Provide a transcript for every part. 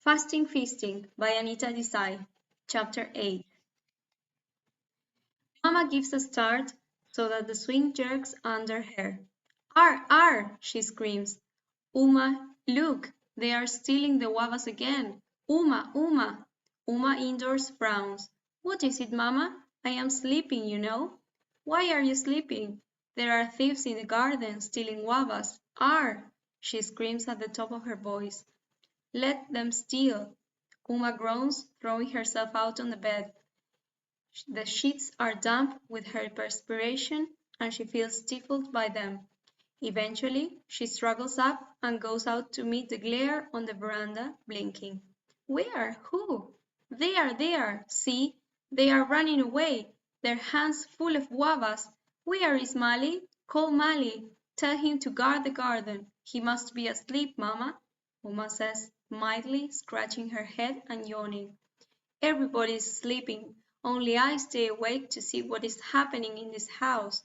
Fasting Feasting by Anita Desai, Chapter 8. Mama gives a start so that the swing jerks under her. "Ar, ar!" she screams. "Uma, look, they are stealing the guavas again. Uma, Uma!" Uma indoors frowns. "What is it, Mama? I am sleeping, you know." "Why are you sleeping? There are thieves in the garden stealing guavas. Ar!" she screams at the top of her voice. "Let them steal." Uma groans, throwing herself out on the bed. The sheets are damp with her perspiration, and she feels stifled by them. Eventually, she struggles up and goes out to meet the glare on the veranda, blinking. "Where? Who?" "There, there! See! They are running away, their hands full of guavas. Where is Mali? Call Mali. Tell him to guard the garden. He must be asleep, Mama," Uma says, mildly scratching her head and yawning. "Everybody is sleeping. Only I stay awake to see what is happening in this house.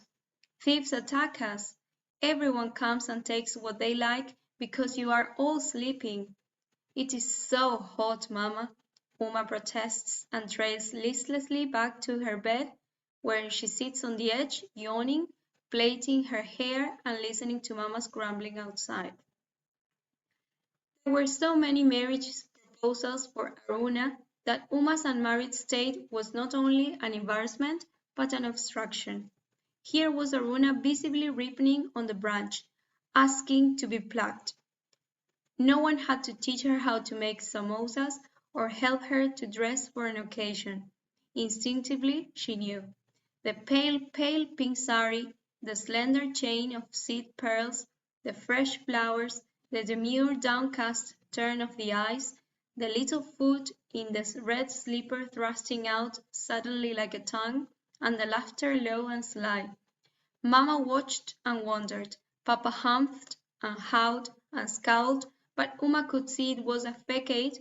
Thieves attack us. Everyone comes and takes what they like because you are all sleeping." "It is so hot, Mama," Uma protests and trails listlessly back to her bed, where she sits on the edge, yawning, plaiting her hair and listening to Mama's grumbling outside. There were so many marriage proposals for Aruna that Uma's unmarried state was not only an embarrassment but an obstruction. Here was Aruna visibly ripening on the branch, asking to be plucked. No one had to teach her how to make samosas or help her to dress for an occasion. Instinctively, she knew. The pale, pale pink sari, the slender chain of seed pearls, the fresh flowers, the demure downcast turn of the eyes, the little foot in the red slipper thrusting out suddenly like a tongue, and the laughter low and sly. Mama watched and wondered. Papa humphed and howled and scowled, but Uma could see it was a facade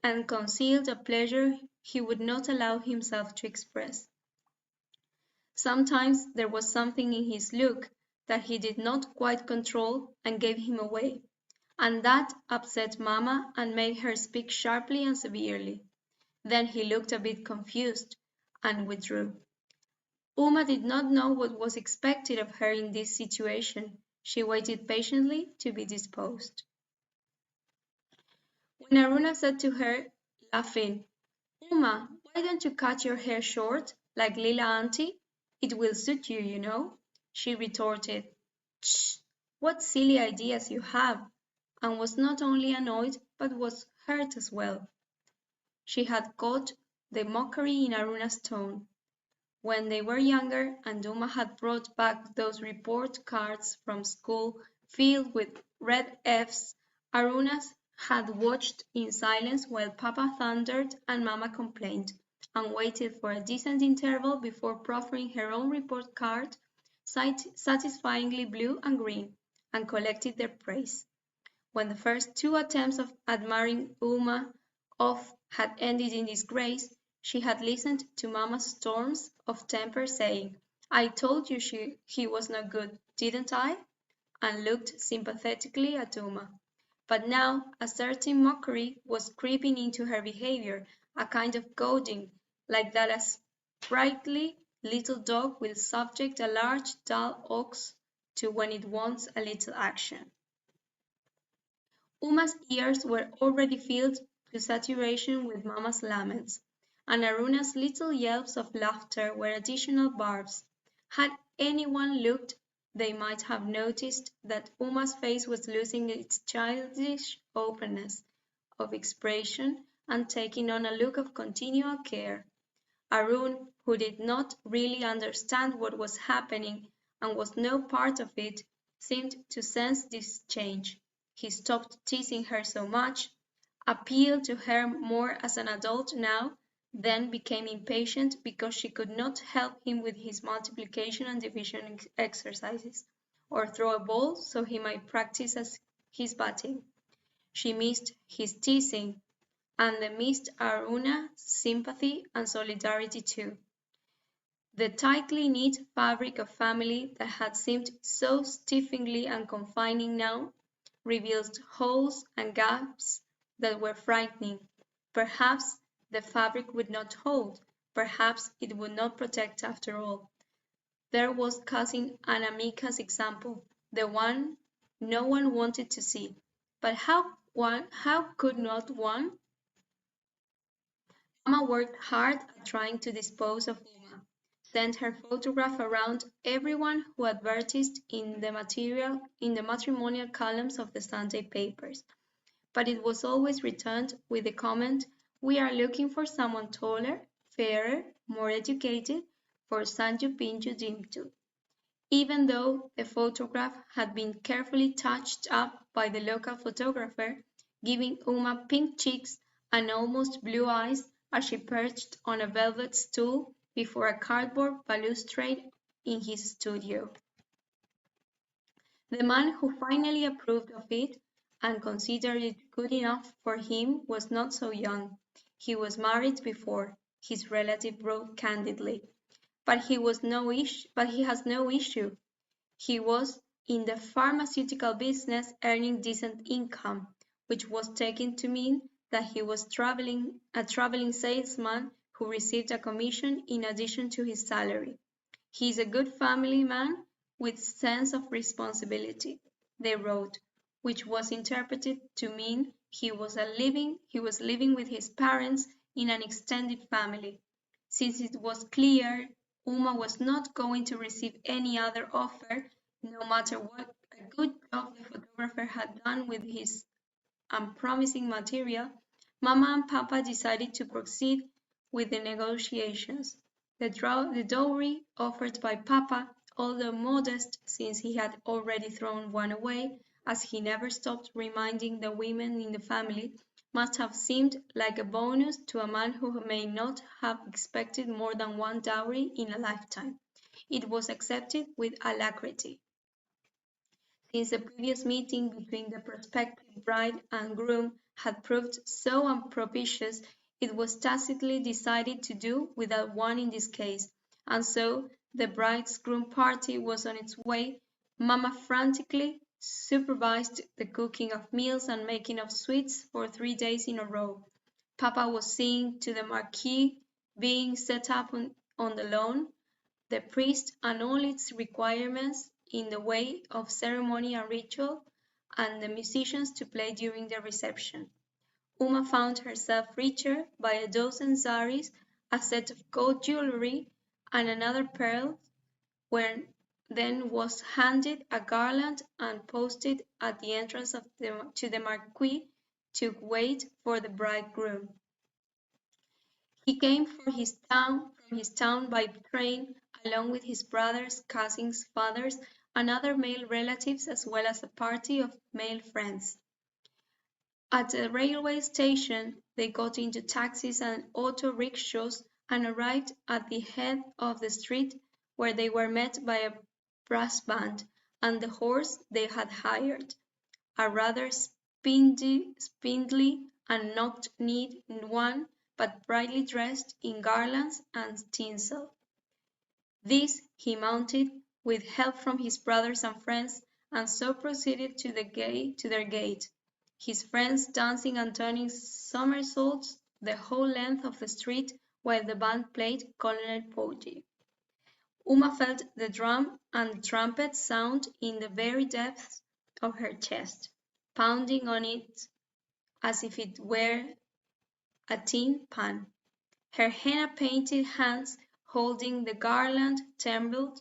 and concealed a pleasure he would not allow himself to express. Sometimes there was something in his look that he did not quite control and gave him away, and that upset Mama and made her speak sharply and severely. Then he looked a bit confused and withdrew. Uma did not know what was expected of her in this situation. She waited patiently to be disposed. When Aruna said to her, laughing, "Uma, why don't you cut your hair short, like Lila Auntie? It will suit you, you know," she retorted, "Tch, what silly ideas you have," and was not only annoyed but was hurt as well. She had caught the mockery in Aruna's tone. When they were younger and Uma had brought back those report cards from school filled with red Fs, Aruna had watched in silence while Papa thundered and Mama complained, and waited for a decent interval before proffering her own report card, satisfyingly blue and green, and collected their praise. When the first two attempts at marrying Uma off had ended in disgrace, she had listened to Mama's storms of temper, saying, "I told you he was no good, didn't I?" and looked sympathetically at Uma. But now a certain mockery was creeping into her behavior, a kind of goading, like that a sprightly little dog will subject a large dull ox to when it wants a little action. Uma's ears were already filled to saturation with Mama's laments, and Aruna's little yelps of laughter were additional barbs. Had anyone looked, they might have noticed that Uma's face was losing its childish openness of expression and taking on a look of continual care. Arun, who did not really understand what was happening and was no part of it, seemed to sense this change. He stopped teasing her so much, appealed to her more as an adult now, then became impatient because she could not help him with his multiplication and division exercises, or throw a ball so he might practice his batting. She missed his teasing, and missed Aruna's sympathy and solidarity too. The tightly knit fabric of family that had seemed so stifling and confining now revealed holes and gaps that were frightening. Perhaps the fabric would not hold. Perhaps it would not protect after all. There was Cousin Annamica's example, the one no one wanted to see. But how could not one? Mama worked hard at trying to dispose of Uma, sent her photograph around everyone who advertised in the matrimonial columns of the Sunday papers. But it was always returned with the comment, "We are looking for someone taller, fairer, more educated for Sanju Pinju Dimtu." Even though the photograph had been carefully touched up by the local photographer, giving Uma pink cheeks and almost blue eyes as she perched on a velvet stool before a cardboard balustrade in his studio. The man who finally approved of it and considered it good enough for him was not so young. He was married before, his relative wrote candidly. But he has no issue. He was in the pharmaceutical business earning decent income, which was taken to mean that he was a traveling salesman who received a commission in addition to his salary. He is a good family man with sense of responsibility, they wrote, which was interpreted to mean he was living with his parents in an extended family. Since it was clear Uma was not going to receive any other offer, no matter what a good job the photographer had done with his unpromising material, Mama and Papa decided to proceed with the negotiations. The dowry offered by Papa, although modest since he had already thrown one away, as he never stopped reminding the women in the family, must have seemed like a bonus to a man who may not have expected more than one dowry in a lifetime. It was accepted with alacrity. Since the previous meeting between the prospective bride and groom had proved so unpropitious, it was tacitly decided to do without one in this case, and so the bride's groom party was on its way. Mama frantically supervised the cooking of meals and making of sweets for 3 days in a row. Papa was seeing to the marquee being set up on the lawn, the priest and all its requirements in the way of ceremony and ritual, and the musicians to play during the reception. Uma found herself richer by a dozen zaris, a set of gold jewelry, and another pearl, when then was handed a garland and posted at the entrance to the marquee to wait for the bridegroom. He came from his town by train, along with his brothers, cousins, fathers, and other male relatives, as well as a party of male friends. At the railway station, they got into taxis and auto rickshaws and arrived at the head of the street, where they were met by a brass band and the horse they had hired, a rather spindly and knock-kneed one, but brightly dressed in garlands and tinsel. This he mounted, with help from his brothers and friends, and so proceeded to their gate, his friends dancing and turning somersaults the whole length of the street while the band played Colonel Poggi. Uma felt the drum and trumpet sound in the very depths of her chest, pounding on it as if it were a tin pan. Her henna-painted hands holding the garland trembled.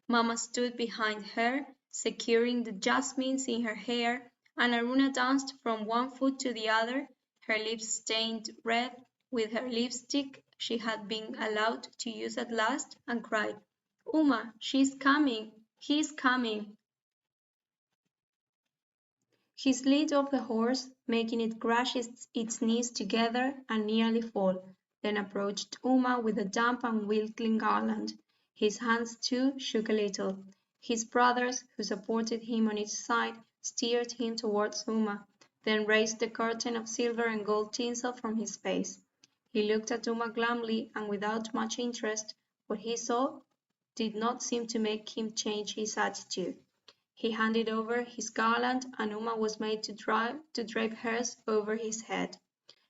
Mama stood behind her, securing the jasmines in her hair, and Aruna danced from one foot to the other, her lips stained red with her lipstick she had been allowed to use at last, and cried, "Uma, she's coming! He's coming!" He slid off the horse, making it crash its knees together and nearly fall, then approached Uma with a damp and wilting garland. His hands, too, shook a little. His brothers, who supported him on each side, steered him towards Uma, then raised the curtain of silver and gold tinsel from his face. He looked at Uma glumly and without much interest. What he saw did not seem to make him change his attitude. He handed over his garland, and Uma was made to drape hers over his head.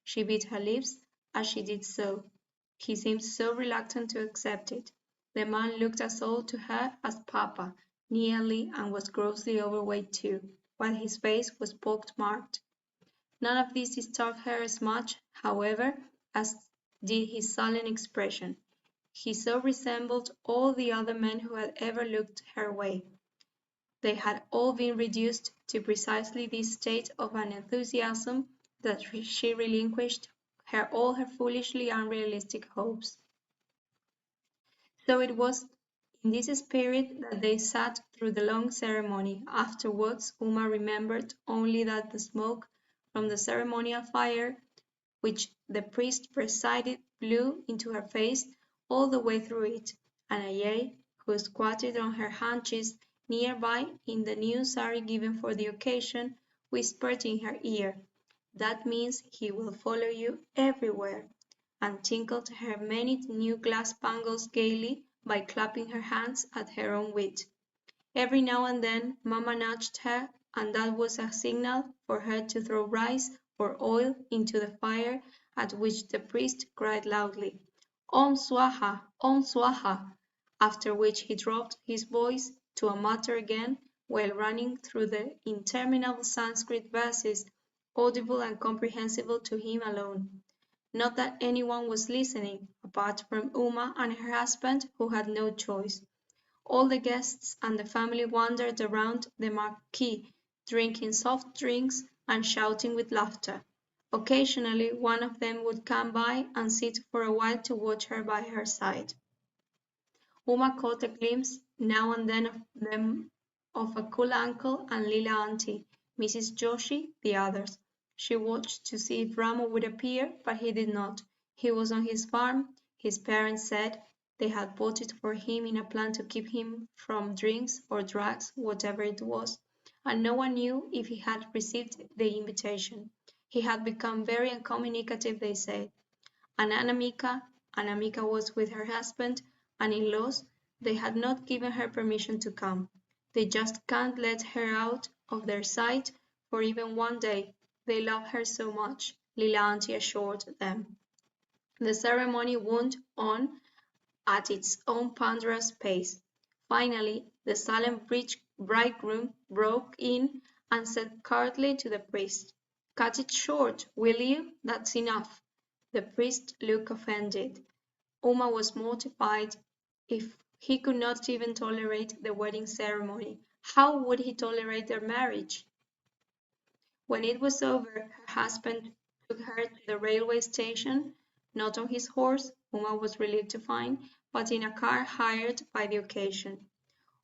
She bit her lips as she did so. He seemed so reluctant to accept it. The man looked as old to her as Papa, nearly, and was grossly overweight too, while his face was pock-marked. None of this disturbed her as much, however, as did his sullen expression. He so resembled all the other men who had ever looked her way. They had all been reduced to precisely this state of an enthusiasm that she relinquished all her foolishly unrealistic hopes. So it was in this spirit that they sat through the long ceremony. Afterwards, Uma remembered only that the smoke from the ceremonial fire, which the priest presided, blew into her face all the way through it, and Ayay, who squatted on her haunches near by in the new sari given for the occasion, whispered in her ear, "That means he will follow you everywhere," and tinkled her many new glass bangles gaily by clapping her hands at her own wit. Every now and then Mamma nudged her, and that was a signal for her to throw rice or oil into the fire, at which the priest cried loudly, "Om Swaha! Om Swaha!" after which he dropped his voice to a mutter again, while running through the interminable Sanskrit verses, audible and comprehensible to him alone. Not that anyone was listening, apart from Uma and her husband, who had no choice. All the guests and the family wandered around the marquee, drinking soft drinks and shouting with laughter. Occasionally one of them would come by and sit for a while to watch her by her side. Uma caught a glimpse now and then of them, of a cool uncle and Lila auntie, Mrs. Joshi, the others. She watched to see if Ramo would appear, but he did not. He was on his farm, his parents said. They had bought it for him in a plan to keep him from drinks or drugs, whatever it was, and no one knew if he had received the invitation. He had become very uncommunicative, they said. And Anamika was with her husband and in-laws. They had not given her permission to come. They just can't let her out of their sight for even one day. They love her so much, Lila auntie assured them. The ceremony wound on at its own ponderous pace. Finally, the solemn bridegroom broke in and said curtly to the priest, "Cut it short, will you? That's enough." The priest looked offended. Uma was mortified. If he could not even tolerate the wedding ceremony, how would he tolerate their marriage? When it was over, her husband took her to the railway station, not on his horse, Uma was relieved to find, but in a car hired by the occasion.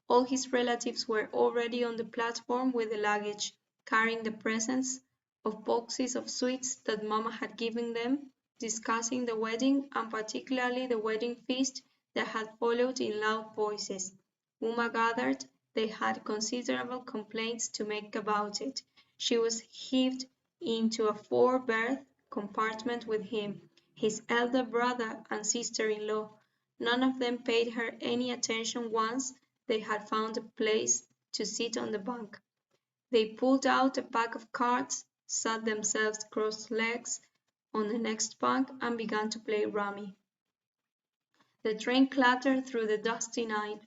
All his relatives were already on the platform with the luggage, carrying the presents of boxes of sweets that Mamma had given them, discussing the wedding and particularly the wedding feast that had followed in loud voices. Uma gathered they had considerable complaints to make about it. She was heaved into a four-berth compartment with him, his elder brother and sister-in-law. None of them paid her any attention once they had found a place to sit on the bunk. They pulled out a pack of cards, sat themselves cross-legs on the next bunk, and began to play rummy. The train clattered through the dusty night,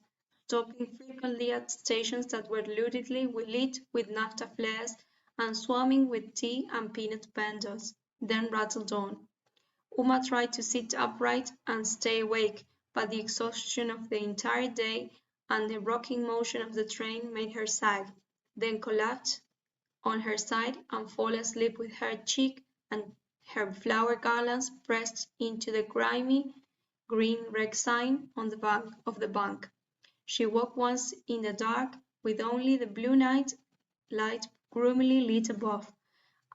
stopping frequently at stations that were luridly lit with naphtha flares and swarming with tea and peanut vendors, then rattled on. Uma tried to sit upright and stay awake, but the exhaustion of the entire day and the rocking motion of the train made her sag, then collapse on her side and fall asleep with her cheek and her flower garlands pressed into the grimy green wreck sign on the back of the bunk. She woke once in the dark with only the blue night light gloomily lit above,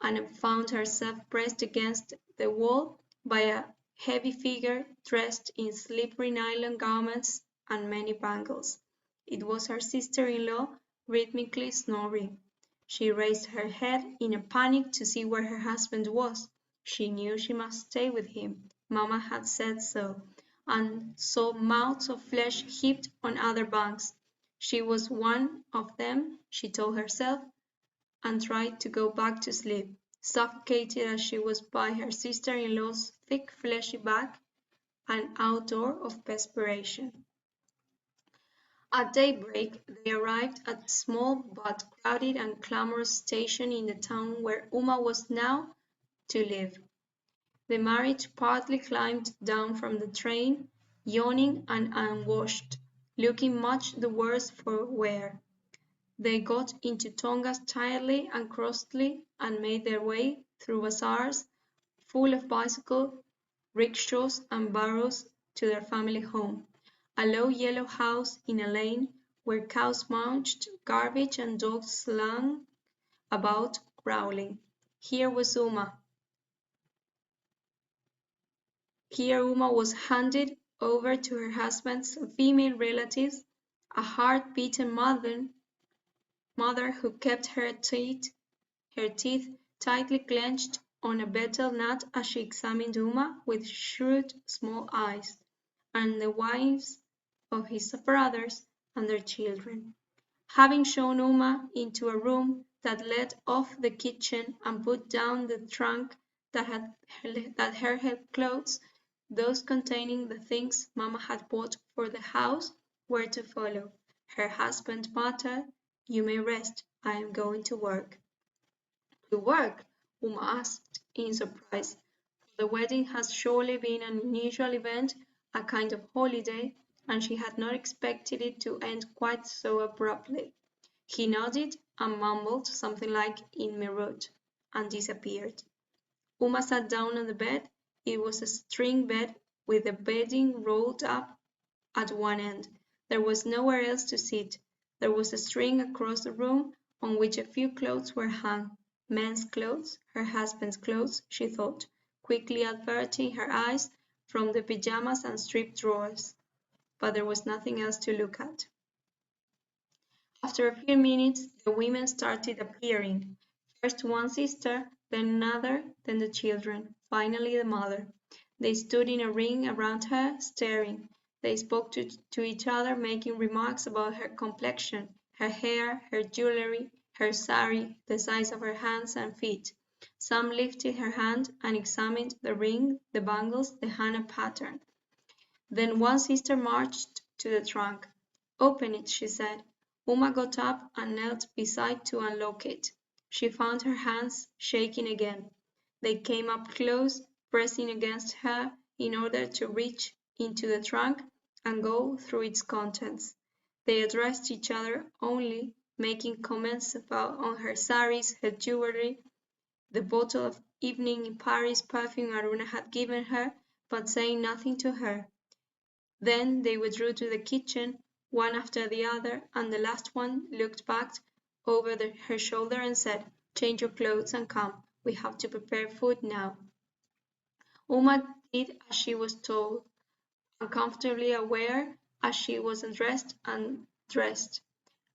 and found herself pressed against the wall by a heavy figure dressed in slippery nylon garments and many bangles. It was her sister-in-law, rhythmically snoring. She raised her head in a panic to see where her husband was. She knew she must stay with him. Mamma had said so, and saw mouths of flesh heaped on other bunks. She was one of them, she told herself, and tried to go back to sleep, suffocated as she was by her sister-in-law's thick fleshy back, an outdoor of perspiration. At daybreak, they arrived at a small but crowded and clamorous station in the town where Uma was now to live. The marriage partly climbed down from the train, yawning and unwashed, looking much the worse for wear. They got into tongas tiredly and crossly and made their way through bazaars full of bicycles, rickshaws and barrows to their family home, a low yellow house in a lane where cows munched garbage and dogs slunk about growling. Here was Uma. Here Uma was handed over to her husband's female relatives, a hard-beaten mother who kept her teeth tightly clenched on a betel nut as she examined Uma with shrewd small eyes, and the wives of his brothers and their children. Having shown Uma into a room that led off the kitchen and put down the trunk that held clothes, those containing the things Mamma had bought for the house were to follow. Her husband muttered, "You may rest, I am going to work." "To work?" Uma asked in surprise, for the wedding had surely been an unusual event, a kind of holiday, and she had not expected it to end quite so abruptly. He nodded and mumbled something like "in Meerut," and disappeared. Uma sat down on the bed. It was a string bed with the bedding rolled up at one end. There was nowhere else to sit. There was a string across the room on which a few clothes were hung. Men's clothes, her husband's clothes, she thought, quickly averting her eyes from the pyjamas and striped drawers. But there was nothing else to look at. After a few minutes, the women started appearing. First one sister, then another, then the children, finally the mother. They stood in a ring around her, staring. They spoke to each other, making remarks about her complexion, her hair, her jewelry, her sari, the size of her hands and feet. Some lifted her hand and examined the ring, the bangles, the henna pattern. Then one sister marched to the trunk. "Open it," she said. Uma got up and knelt beside to unlock it. She found her hands shaking again. They came up close, pressing against her in order to reach into the trunk and go through its contents. They addressed each other only, making comments on her saris, her jewelry, the bottle of evening in Paris perfume Aruna had given her, but saying nothing to her. Then they withdrew to the kitchen, one after the other, and the last one looked back over her shoulder and said, "Change your clothes and come. We have to prepare food now." Uma did as she was told, uncomfortably aware, as she was undressed and dressed,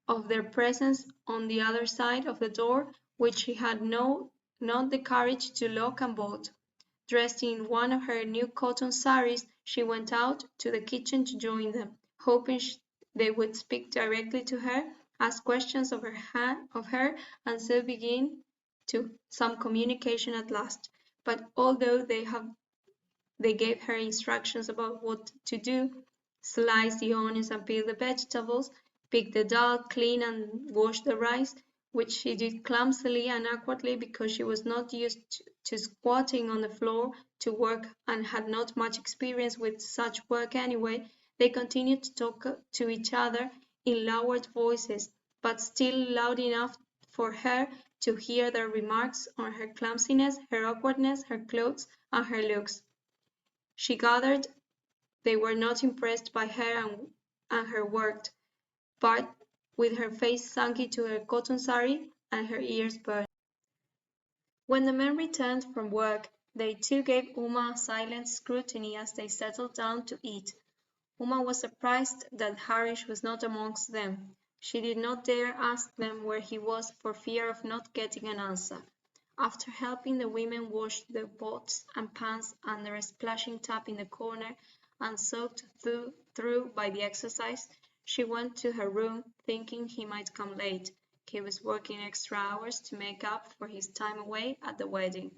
of their presence on the other side of the door, which she had not the courage to lock and bolt. Dressed in one of her new cotton saris, she went out to the kitchen to join them, hoping they would speak directly to her, ask questions of her, and so begin to some communication at last. But although they gave her instructions about what to do, slice the onions and peel the vegetables, pick the dal, clean and wash the rice, which she did clumsily and awkwardly because she was not used to squatting on the floor to work and had not much experience with such work anyway. They continued to talk to each other in lowered voices, but still loud enough for her to hear their remarks on her clumsiness, her awkwardness, her clothes, and her looks. She gathered they were not impressed by her and her work, but with her face sunk into her cotton sari and her ears burned. When the men returned from work, they too gave Uma a silent scrutiny as they settled down to eat. Uma was surprised that Harish was not amongst them. She did not dare ask them where he was for fear of not getting an answer. After helping the women wash the pots and pans under a splashing tap in the corner and soaked through by the exercise, She went to her room, thinking he might come late. He was working extra hours to make up for his time away at the wedding.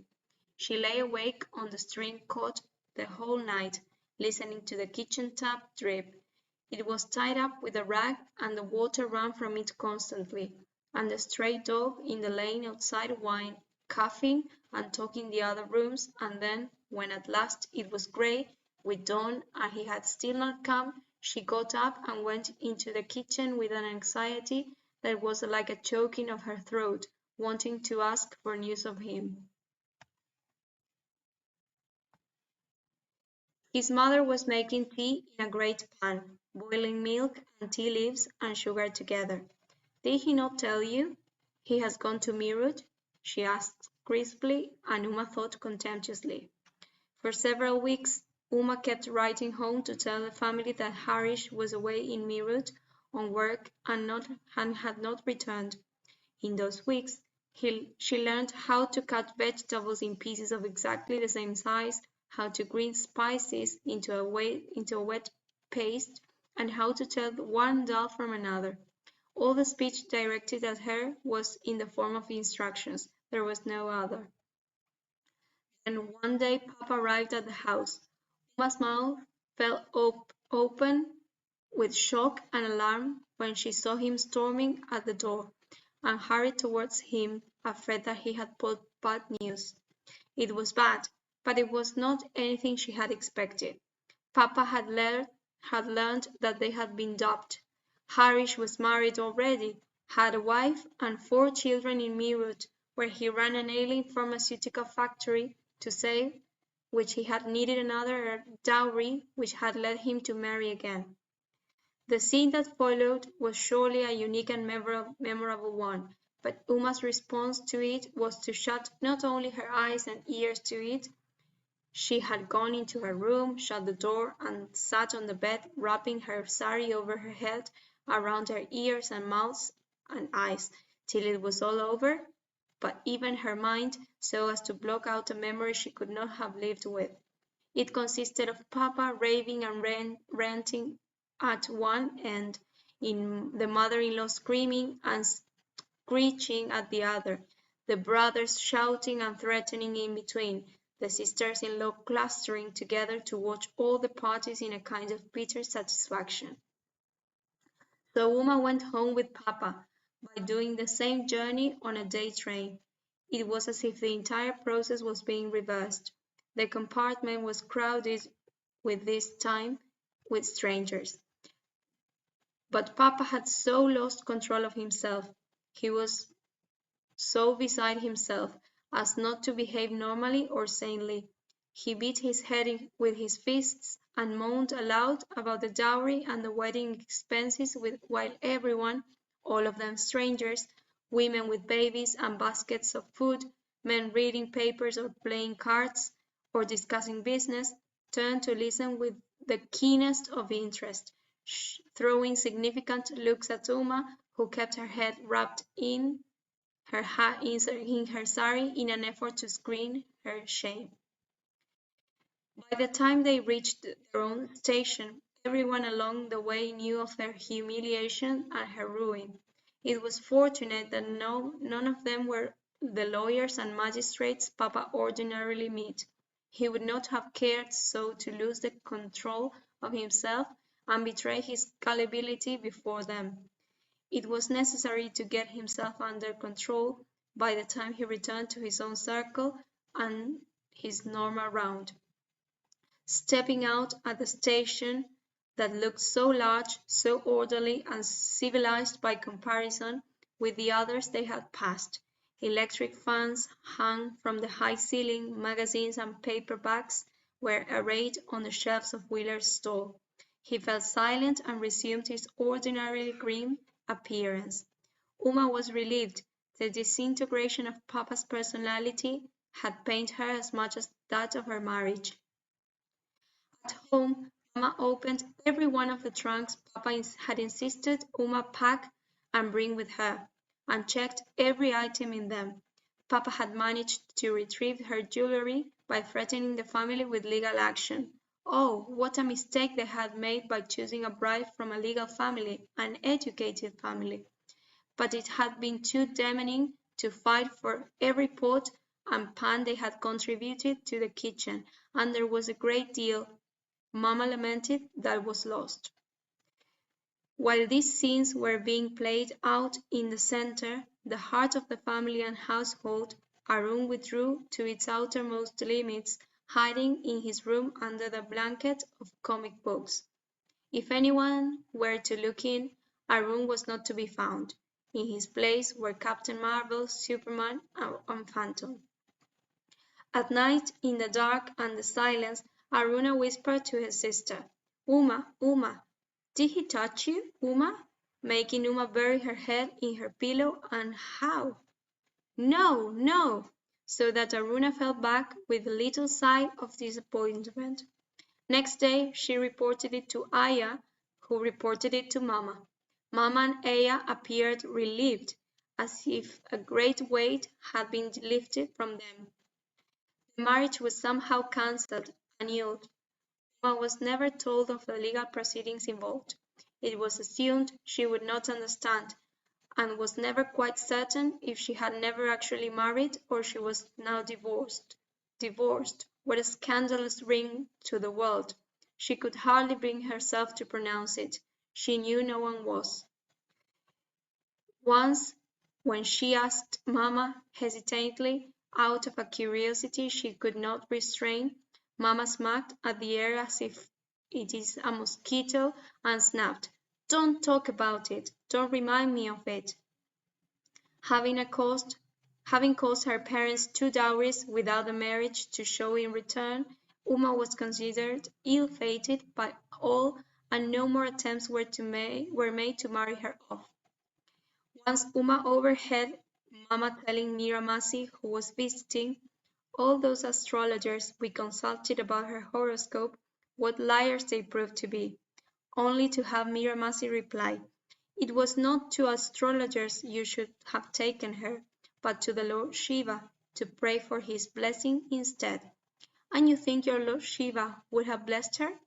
She lay awake on the string cord the whole night, listening to the kitchen tap drip. It was tied up with a rag, and the water ran from it constantly, and the stray dog in the lane outside whined, coughing and talking the other rooms, and then, when at last it was grey with dawn and he had still not come, she got up and went into the kitchen with an anxiety that was like a choking of her throat, wanting to ask for news of him. His mother was making tea in a great pan, boiling milk and tea leaves and sugar together. "Did he not tell you he has gone to Meerut?" she asked crisply, and Uma thought contemptuously. For several weeks Uma kept writing home to tell the family that Harish was away in Meerut on work and had not returned. In those weeks she learned how to cut vegetables in pieces of exactly the same size, how to grind spices into a wet paste, and how to tell one dal from another. All the speech directed at her was in the form of instructions. There was no other. Then one day Papa arrived at the house. Uma's mouth fell open with shock and alarm when she saw him storming at the door, and hurried towards him, afraid that he had brought bad news. It was bad, but it was not anything she had expected. Papa had learned that they had been dubbed. Harish was married already, had a wife and 4 children in Meerut, where he ran an ailing pharmaceutical factory to save which he had needed another dowry which had led him to marry again. The scene that followed was surely a unique and memorable one, but Uma's response to it was to shut not only her eyes and ears to it. She had gone into her room, shut the door, and sat on the bed, wrapping her sari over her head, around her ears and mouth and eyes, till it was all over, but even her mind, so as to block out a memory she could not have lived with. It consisted of Papa raving and ranting at one end, in the mother-in-law screaming and screeching at the other, the brothers shouting and threatening in between, the sisters-in-law clustering together to watch all the parties in a kind of bitter satisfaction. So Uma went home with Papa, by doing the same journey on a day train. It was as if the entire process was being reversed. The compartment was crowded with this time with strangers. But Papa had so lost control of himself, he was so beside himself, as not to behave normally or sanely. He beat his head with his fists and moaned aloud about the dowry and the wedding expenses, while everyone, all of them strangers, women with babies and baskets of food, men reading papers or playing cards or discussing business, turned to listen with the keenest of interest, throwing significant looks at Uma, who kept her head wrapped in her sari in an effort to screen her shame. By the time they reached their own station, everyone along the way knew of her humiliation and her ruin. It was fortunate that none of them were the lawyers and magistrates Papa ordinarily met. He would not have cared so to lose the control of himself and betray his gullibility before them. It was necessary to get himself under control by the time he returned to his own circle and his normal round. Stepping out at the station that looked so large, so orderly and civilized by comparison with the others they had passed, electric fans hung from the high ceiling, magazines and paperbacks were arrayed on the shelves of Wheeler's stall. He fell silent and resumed his ordinarily grim appearance. Uma was relieved. The disintegration of Papa's personality had pained her as much as that of her marriage. At home, Mama opened every one of the trunks Papa had insisted Uma pack and bring with her, and checked every item in them. Papa had managed to retrieve her jewelry by threatening the family with legal action. Oh, what a mistake they had made by choosing a bride from a legal family, an educated family. But it had been too damning to fight for every pot and pan they had contributed to the kitchen, and there was a great deal, Mamma lamented, that was lost. While these scenes were being played out in the centre, the heart of the family and household, Arun withdrew to its outermost limits, hiding in his room under the blanket of comic books. If anyone were to look in, Arun was not to be found. In his place were Captain Marvel, Superman, and Phantom. At night, in the dark and the silence, Aruna whispered to her sister, Uma, Uma, did he touch you, Uma? Making Uma bury her head in her pillow, and how? No, no! So that Aruna fell back with a little sigh of disappointment. Next day she reported it to Aya, who reported it to Mama. Mama and Aya appeared relieved, as if a great weight had been lifted from them. The marriage was somehow cancelled, annulled. Mama was never told of the legal proceedings involved. It was assumed she would not understand, and was never quite certain if she had never actually married or she was now divorced. Divorced! What a scandalous ring to the world! She could hardly bring herself to pronounce it. She knew no one was. Once, when she asked Mamma hesitatingly, out of a curiosity she could not restrain, Mamma smacked at the air as if it is a mosquito and snapped, "Don't talk about it. Don't remind me of it." Having caused her parents 2 dowries without a marriage to show in return, Uma was considered ill-fated by all, and no more attempts were made to marry her off. Once Uma overheard Mamma telling Miramasi, who was visiting, all those astrologers we consulted about her horoscope, what liars they proved to be, only to have Miramasi reply, "It was not to astrologers you should have taken her, but to the Lord Shiva, to pray for his blessing instead." "And you think your Lord Shiva would have blessed her?"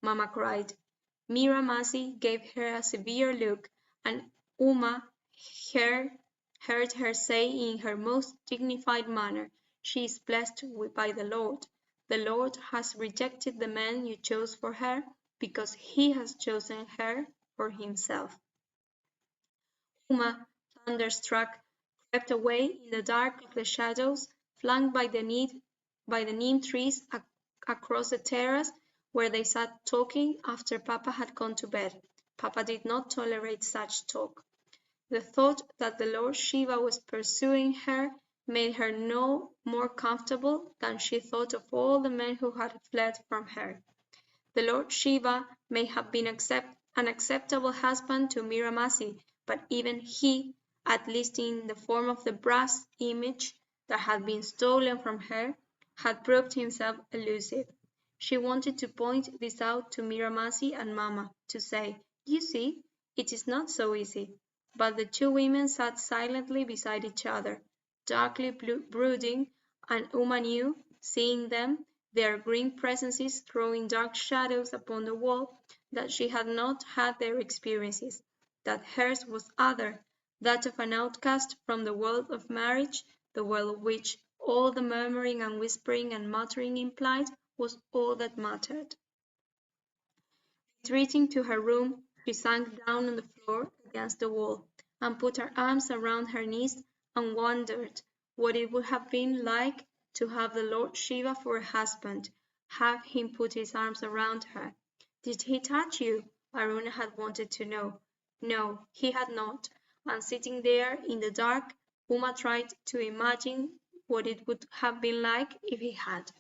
Mamma cried. Miramasi gave her a severe look, and Uma heard her say in her most dignified manner, "She is blessed by the Lord. The Lord has rejected the man you chose for her, because he has chosen her for himself." Uma, thunderstruck, crept away in the dark of the shadows, flanked by the neem trees across the terrace, where they sat talking after Papa had gone to bed. Papa did not tolerate such talk. The thought that the Lord Shiva was pursuing her made her no more comfortable than she thought of all the men who had fled from her. The Lord Shiva may have been an acceptable husband to Miramasi, but even he, at least in the form of the brass image that had been stolen from her, had proved himself elusive. She wanted to point this out to Miramasi and Mamma, to say, "You see, it is not so easy." But the two women sat silently beside each other, darkly brooding, and Uma knew, seeing them, their green presences throwing dark shadows upon the wall, that she had not had their experiences, that hers was other, that of an outcast from the world of marriage, the world which all the murmuring and whispering and muttering implied was all that mattered. Retreating to her room, she sank down on the floor against the wall, and put her arms around her knees, and wondered what it would have been like to have the Lord Shiva for a husband, have him put his arms around her. "Did he touch you?" Aruna had wanted to know. No, he had not, and sitting there in the dark, Uma tried to imagine what it would have been like if he had.